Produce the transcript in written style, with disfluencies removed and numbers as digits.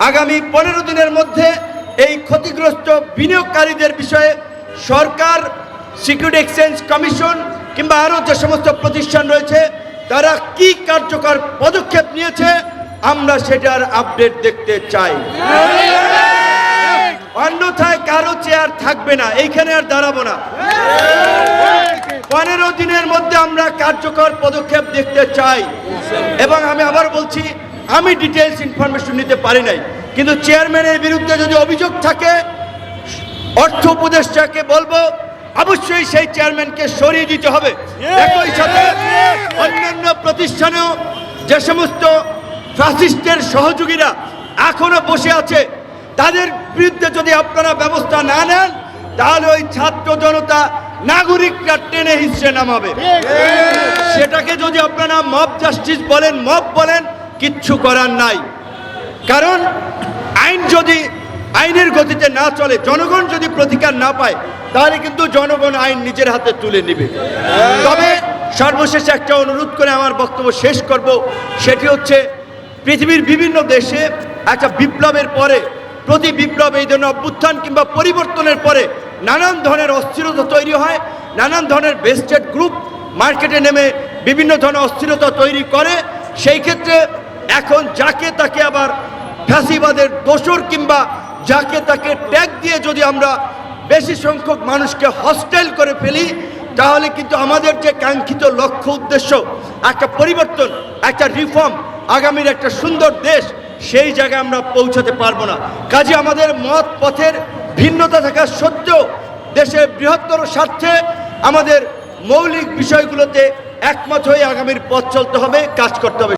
আগামী 15 দিনের মধ্যে এই ক্ষতিগ্রস্ত বিনিয়োগকারীদের বিষয়ে সরকার, সিকিউরিটি এক্সচেঞ্জ কমিশন কিংবা আরও যে সমস্ত প্রতিষ্ঠান রয়েছে তারা কি কার্যকর পদক্ষেপ নিয়েছে আমরা সেটার আপডেট দেখতে চাই। অন্যথায় কারো চেয়ার থাকবে না, এইখানে আর দাঁড়াবো না। 15 দিনের মধ্যে আমরা কার্যকর পদক্ষেপ দেখতে চাই। এবং আমি আবার বলছি, আমি ডিটেইলস ইনফরমেশন নিতে পারি নাই, কিন্তু চেয়ারম্যানের বিরুদ্ধে যদি অভিযোগ থাকে অর্থ উপদেষ্টাকে বলবো অবশ্যই সেই চেয়ারম্যানকে সরিয়ে দিতে হবে। একই সাথে অন্যান্য প্রতিষ্ঠানেও যে সমস্ত ফ্যাসিস্টের সহযোগীরা এখনো বসে আছে তাদের বিরুদ্ধে যদি আপনারা ব্যবস্থা না নেন তাহলে ওই ছাত্র জনতা, নাগরিকরা টেনে হিসেবে নামাবে। সেটাকে যদি আপনারা মব জাস্টিস বলেন, মব বলেন, কিচ্ছু করার নাই। কারণ আইন যদি আইনের গতিতে না চলে, জনগণ যদি প্রতিকার না পায় তাহলে কিন্তু জনগণ আইন নিজের হাতে তুলে নেবে। তবে সর্বশেষ একটা অনুরোধ করে আমার বক্তব্য শেষ করব, সেটি হচ্ছে পৃথিবীর বিভিন্ন দেশে একটা বিপ্লবের পরে, প্রতি বিপ্লব এই ধরনের অভ্যুত্থান কিংবা পরিবর্তনের পরে নানান ধরনের অস্থিরতা তৈরি হয়, নানান ধরনের বেস্টেড গ্রুপ মার্কেটে নেমে বিভিন্ন ধরনের অস্থিরতা তৈরি করে। সেই ক্ষেত্রে এখন যাকে তাকে আবার ফ্যাসিবাদের দোসর কিংবা যাকে তাকে ট্যাগ দিয়ে যদি আমরা বেশি সংখ্যক মানুষকে হস্টাইল করে ফেলি তাহলে কিন্তু আমাদের যে কাঙ্ক্ষিত লক্ষ্য উদ্দেশ্য, একটা পরিবর্তন, একটা রিফর্ম, আগামীর একটা সুন্দর দেশ, সেই জায়গায় আমরা পৌঁছাতে পারবো না। কাজে আমাদের মত পথের ভিন্নতা থাকা সত্ত্বেও দেশের বৃহত্তর স্বার্থে আমাদের মৌলিক বিষয়গুলোতে একমত হয়ে আগামীর পথ চলতে হবে, কাজ করতে হবে।